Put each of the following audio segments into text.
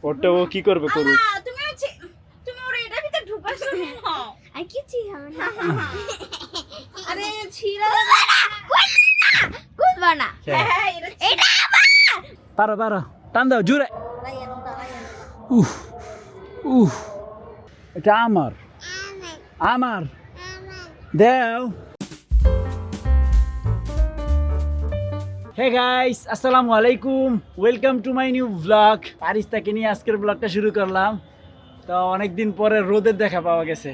ওটা ও কি করবে করুক। তুমি তুমি ওর এটা ভিতরে ঢুকাছো না। আর কিছু হবে না। আরে ছিড়া কুদবা না। হ্যাঁ এটা পারো পারো, টান দাও জুড়ে। উফ উফ, এটা আমার আমার দেও। হে গাইস, আসসালামু আলাইকুম, welcome to my new blog. পারিস্তাকে নিয়ে আজকের ব্লগটা শুরু করলাম। তো অনেকদিন পরে রোদের দেখা পাওয়া গেছে।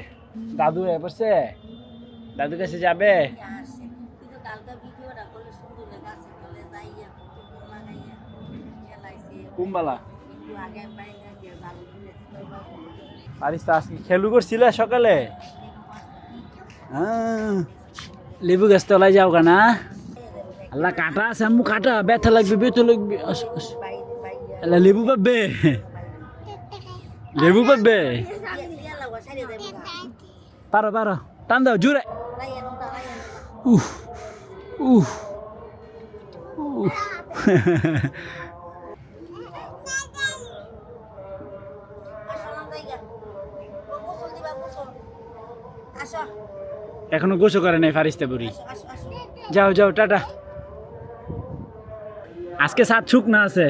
দাদু এসে দাদু কাছে যাবে। কুম্বালা পারিস্তা আজকে খেলু করছিল সকালে। লেবু গাছ তলায় যাও না। আল্লাহ কাটা আছে আম্মু, কাটা ব্যথা লাগবে ব্যথা লাগবে। আল্লাহ লেবু পাবে, লেবু পাবে। পারো পারো, টান দাও জুড়ে। উফ উফ উফ। এখনো গোসল করে নাই ফারিস্তা বুড়ি। যাও যাও টাটা। আজকে ছাদ শুকনা আছে,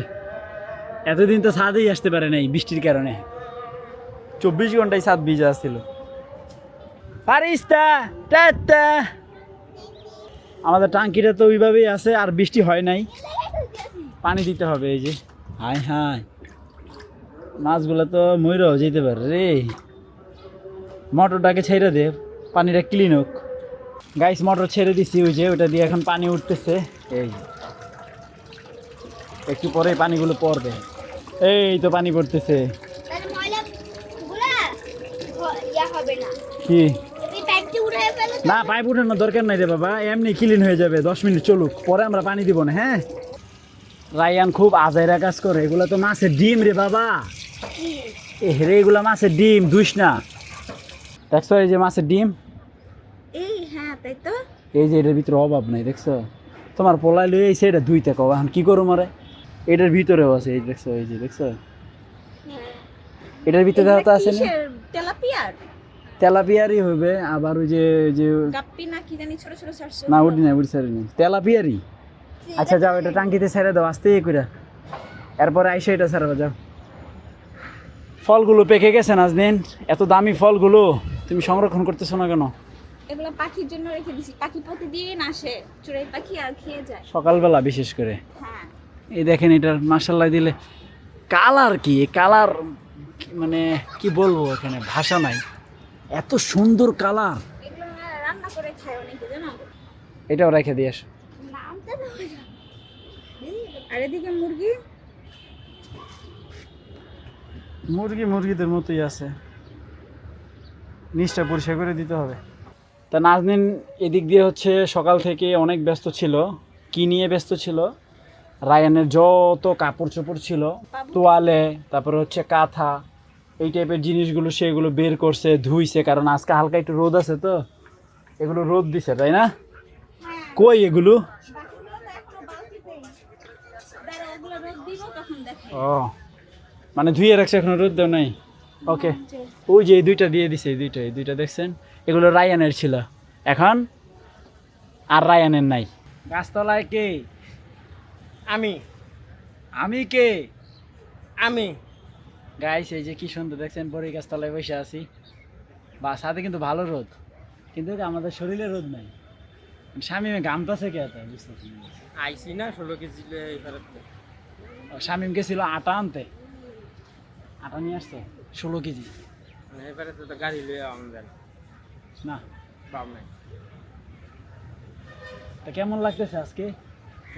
এতদিন তো ছাদেই আসতে পারে নাই বৃষ্টির কারণে। 24 ঘন্টায় ছাদ ভিজা ছিল। ফারিস্তা টাটা। আমাদের টাঙ্কিটা তো ওইভাবেই আছে, আর বৃষ্টি হয় নাই, পানি দিতে হবে। এই যে হাই হাই, মাছগুলো তো ময়ূরও যেতে পারে রে। মোটরটাকে ছেড়ে দে, পানিটা ক্লিন হোক। গাইস মোটর ছেড়ে দিছি, ওই যে ওটা দিয়ে এখন পানি উঠতেছে। এই একটু পরে পানিগুলো পড়বে। এই তো পানি পড়তেছে। কি না, পাইপ উঠানোর দরকার নাই রে বাবা, এমনি ক্লিন হয়ে যাবে। 10 মিনিট চলুক, পরে আমরা পানি দিব না। হ্যাঁ, রায়ান খুব আজাইরা কাজ করে। এগুলো তো মাছের ডিম রে বাবা। রে এগুলো মাছের ডিম, দুইস না। দেখছো এই যে মাছের ডিম, তাই তো। এই যে এটার ভিতরে অভাব নাই, দেখছো? তোমার পোলাই লই এসে এটা দুইটা কও, এখন কি করো মারে? এটার ভিতরেও আছে, এই দেখছো, এই যে দেখছো, এটার ভিতরে তো আছে না। তেলাপিয়ার তেলাপিয়ারই হবে, আবার ওই যে যে গাপ্পি না কি জানি ছোট ছোট ছাড়ছে না, উঠি না উঠি সারি নেই, তেলাপিয়ারই। আচ্ছা যাও, এটা টাঙ্কিতে ছেড়ে দাও আস্তে করে, এরপরে আইসা এটা ছাড়বা। যাও। ফলগুলো পেকে গেছে নাজনীন, এত দামি ফলগুলো তুমি সংরক্ষণ করতেছো না কেন? এগুলো পাখির জন্য রেখে দিছি, পাখি প্রতিদিন আসে, চড়াই পাখি আর খেয়ে যায় সকালবেলা বিশেষ করে। হ্যাঁ, এই দেখেন এটার মাশাআল্লাহ দিলে কালার, কি কালার, মানে কি বলবো, এখানে ভাষা নাই, এত সুন্দর কালার। এগুলো রান্না করে খায় অনেকে, জানো? এটাও রেখে দিয়ে আসো। নামতে দাও না। আর এদিকে মুরগি, মুরগি মুরগিদের মতোই আছে, নিচটা পরিষ্কার করে দিতে হবে। তা নাজনীন এদিক দিয়ে হচ্ছে সকাল থেকে অনেক ব্যস্ত ছিল। কি নিয়ে ব্যস্ত ছিল? রায়ানের যত কাপড় চোপড় ছিল, তোয়ালে, তারপরে হচ্ছে কাঁথা, এই টাইপের জিনিসগুলো সেগুলো বের করছে, ধুইছে। কারণ আজকে হালকা একটু রোদ আছে, তো এগুলো রোদ দিছে, তাই না? কই এগুলো? ও মানে ধুয়ে রাখছে, এখনো রোদ দেও নাই। ওকে, ওই যে এই দুইটা দিয়ে দিছে, এই দুইটা দেখছেন, এগুলো রায়ানের ছিল, এখন আর রায়ানের নাই। গাছতলায় কে? আমি আমি কে? আমি গাইস এই যে কি সুন্দর দেখছেন, বড়ি গাছতলায় বসে আছি। বা সাথে কিন্তু ভালো রোদ, কিন্তু আমাদের শরীরে রোদ নাই। শামিমে ঘামতাছে কে এত, বুঝতেছি না। আইসি না 16 কেজি শামিম গেছিল আটা আনতে, আটা নিয়ে আসছে 16 কেজি। এবারে তো গাড়ি লয়ে আমাদের না পাব নাই। তা কেমন লাগতেছে আজকে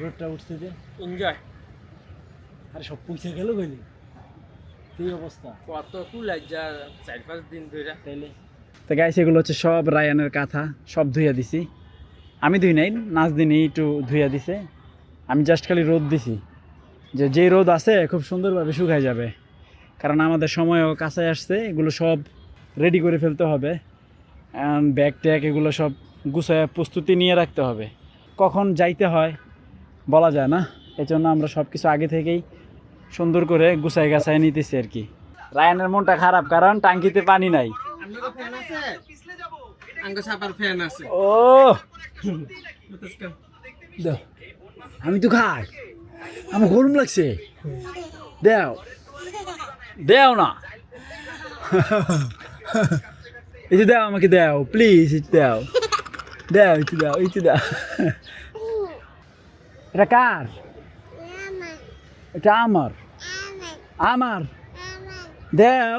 রোদটা উঠছে যে? এনজয়। আরে সব পুইছে গেল কইলি, এই অবস্থা কত কুলাই যা 4-5 দিন ধরে তাইলে। তো গাইস এগুলো হচ্ছে সব রায়ানের কাঁথা, সব ধুইয়া দিছি। আমি ধুই নাই, নাজদিনই একটু ধুইয়া দিছে। আমি জাস্ট খালি রোদ দিছি, যে রোদ আছে খুব সুন্দরভাবে শুকায় যাবে। কারণ আমাদের সময়ও কাছে আসছে, এগুলো সব রেডি করে ফেলতে হবে। ব্যাগ ট্যাগ এগুলো সব গুছায় প্রস্তুতি নিয়ে রাখতে হবে। কখন যাইতে হয় বলা যায় না, এই জন্য আমরা সব কিছু আগে থেকেই সুন্দর করে গুছাই গাছাই নিতেছে আর কি। রায়ানের মনটা খারাপ কারণ টাঙ্কিতে পানি নাই। আপনার ফ্যান আছে? আঙ্গ ছাপার ফ্যান আছে। ও দাও, আমি তো খাই, আমার গরম লাগছে, দেও দেও না। এই যে দাও, আমাকে দাও প্লিজ, একটু দাও, দাও একটু দাও, একটু দাও। এটা কার? এটা আমার, আমার দাও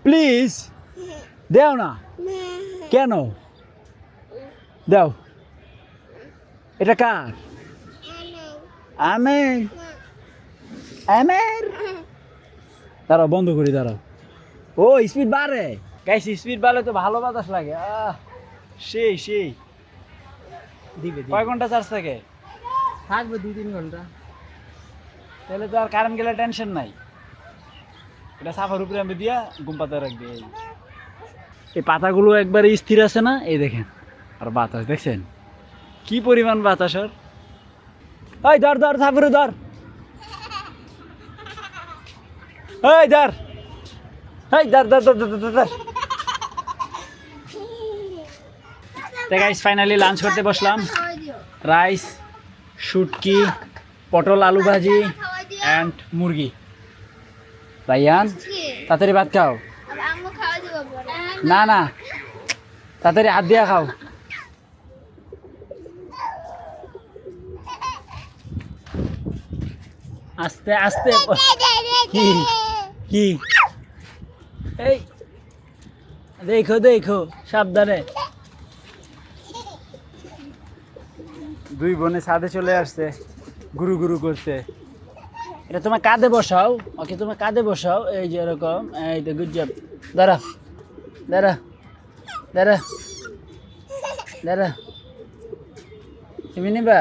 প্লিজ, দাও না কেন, দাও। এটা কার? আমার, আমার। দাঁড়াও, বন্ধ করি, দাঁড়াও। ও স্পিড বাড়ে গাইস, স্পিড বাড়লে তো ভালো বাতাস লাগে। সেই সেই। দিবে কয় ঘন্টা চার্জ থাকে? থাকবে 2-3 ঘন্টা। তাহলে তো আর কারেন্ট গেলে টেনশন নাই। এটা সাফার উপরে আমি দিয়া ঘুম পাতা রাখবে। এই পাতাগুলো একবারে স্থির আছে না, এই দেখেন। আর বাতাস দেখছেন কি পরিমাণ বাতাস। আর এই ধর ধর সাফারে ধর, এই ধর, এই ধর ধর ধর ধর ধর। তো গাইস ফাইনালি লাঞ্চ করতে বসলাম। রাইস, শুটকি, পটল আলু ভাজি অ্যান্ড মুরগি। রায়ান তাড়াতাড়ি ভাত খাও। না না, তাড়াতাড়ি হাত দিয়া খাও। আস্তে আস্তে। কি কি? এই দেখো দেখো, সাবধানে। দুই বোনে ছাদে চলে আসছে গুরু গুরু করতে। এটা তোমার কাঁধে বসাও, ওকে তোমার কাঁধে বসাও, এই যে এরকম। এই তো গুড জব। দাঁড়া দাঁড়া দাঁড়া দাঁড়া, তুমি নিবা?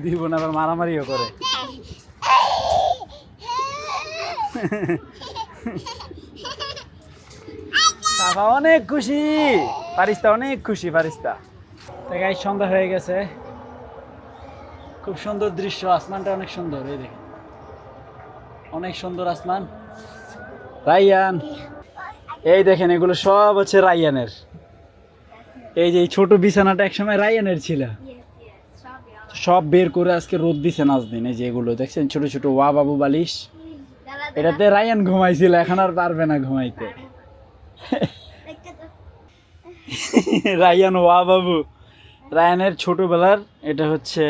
দিব না, আবার মারামারিও করে। বাবা অনেক খুশি, ফারিস্তা অনেক খুশি, ফারিস্তা। গাইস সন্ধ্যা হয়ে গেছে, খুব সুন্দর দৃশ্য, আসমানটা অনেক সুন্দর, এই দেখেন অনেক সুন্দর আসমান। রায়ান, এই দেখেন এগুলো সব হচ্ছে রায়ানের। এই যে এই ছোট বিছানাটা একসময় রায়ানের ছিল, সব বের করে আজকে রোদ দিছে নাজদিন। এই যে এগুলো দেখছেন ছোট ছোট ওয়া বাবু বালিশ, এটাতে রায়ান ঘুমাইছিল, এখন আর পারবে না ঘুমাইতে। রায়ান ওয়া বাবু, রায়ানের ছোটবেলার এটা হচ্ছে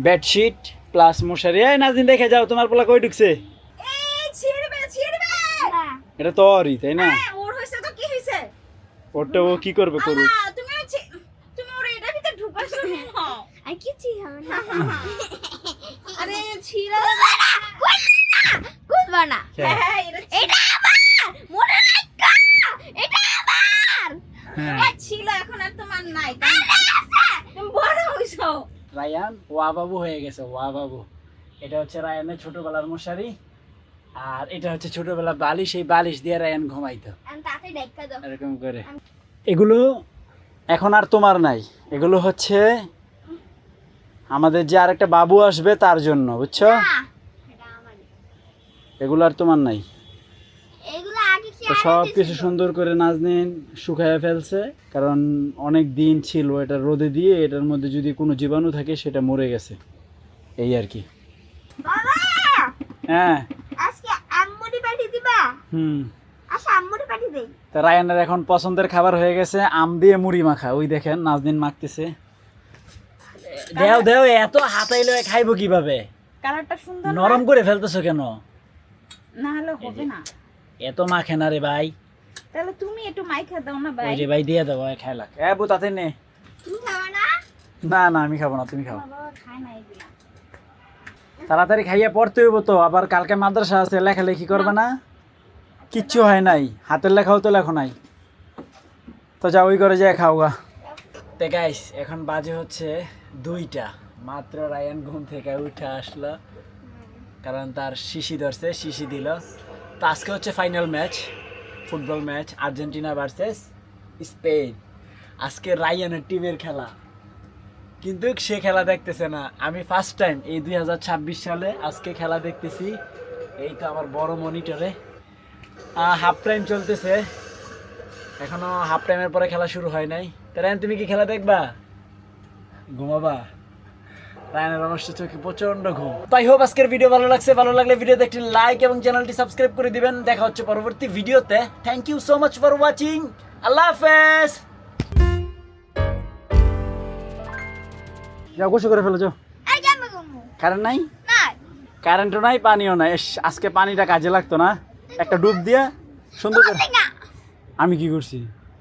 বেডশিট প্লাস মশারি। এই নাজদিন দেখে যাও, তোমার পোলা কই ঢুকছে? এটা তো ওরই, তাই না? ওর হইছে তো কি হইছে? ওরটা ও কি করবে করুক। তুমি তুমি ওর এটার ভিতরে ঢুকাইছো না। আই কি চিহাও না। আরে ছিড়া না, কুদবা না। হ্যাঁ এটা আমার, মনে নাই কা, এটা আমার। হ্যাঁ ছিল, এখন আর তোমার নাই। তুমি বড় হইছো। রায়ান ওয়া বাবু হয়ে গেছে, ওয়া বাবু। এটা হচ্ছে রায়ানের ছোটবেলার মশারি, আর এটা হচ্ছে ছোটবেলার বালিশ। এই বালিশ দিয়ে রায়ান ঘুমাইতো এরকম করে। এগুলো এখন আর তোমার নাই, এগুলো হচ্ছে আমাদের যে আরেকটা বাবু আসবে তার জন্য, বুঝছো? এগুলো আর তোমার নাই। তো সব কিছু সুন্দর করে নাজনীন শুকাইয়া ফেলছে, কারণ অনেক দিন ছিল এটা রোদে দিয়ে, এটার মধ্যে যদি কোনো জীবাণু থাকে সেটা মরে গেছে, এই আর কি। হ্যাঁ আজকে আম্মুরি পাঠি দিবা? আচ্ছা আম্মুরি পাঠি দেই। তা রায়ানের এখন পছন্দের খাবার হয়ে গেছে আম দিয়ে মুড়ি মাখা। ওই দেখেন নাজনীন মাখতেছে। দেও দেও, এত হাতাইলে খাইবো কিভাবে? কালারটা সুন্দর, নরম করে ফেলতেছো কেন? না হলে হবে না। এত মাখে না রে ভাই। তাহলে তুমি একটু মাইখা দাও না ভাই। ওই যে ভাই দিয়ে দাও, খাইলা। বউ তাতে নে। তুমি খাবে না? না না আমি খাবো না, তুমি খাও। বাবা খায় না এগুলা। তাড়াতাড়ি খাইয়া পড়তে হইব তো, আবার কালকে মাদ্রাসা আছে, লেখালেখি করবে না? কিচ্ছু হয় নাই, হাতের লেখাও তো লেখো নাই। তো যাও ওই করে যায় খাও গা। তো গাইস এখন বাজে হচ্ছে 2টা, মাত্র রায়ান ঘুম থেকে উঠে আসলো, কারণ তার শিশি ধরছে, শিশি দিল। তো আজকে হচ্ছে final match, football match, Argentina versus Spain. আজকে রায়ানের টিমের খেলা, কিন্তু সে খেলা দেখতেছে না। আমি ফার্স্ট টাইম এই 2026 সালে আজকে খেলা দেখতেছি। এই তো আমার বড় মনিটরে হাফ টাইম চলতেছে, এখনো হাফ টাইমের পরে খেলা শুরু হয় নাই। রায়ান তুমি কি খেলা দেখবা? ঘুমাবা? রায়ানের অবশ্য চোখে প্রচন্ড ঘুম। তাই হোপ আজকের ভিডিও ভালো লাগছে, ভালো লাগলে ভিডিওতে একটি লাইক এবং চ্যানেলটি সাবস্ক্রাইব করে দিবেন। দেখা হচ্ছে পরবর্তী ভিডিওতে। Thank you so much for watching. আল্লাহ হাফেজ। যাও গোসল করে ফেলো যাও। আর কেমন ঘুমু কারেন্ট নাই? না কারেন্টও নাই, পানিও নাই। ইস, আজকে পানিটা কাজে লাগতো না? একটা ডুব দিয়া সুন্দর করে। না আমি কি করছি?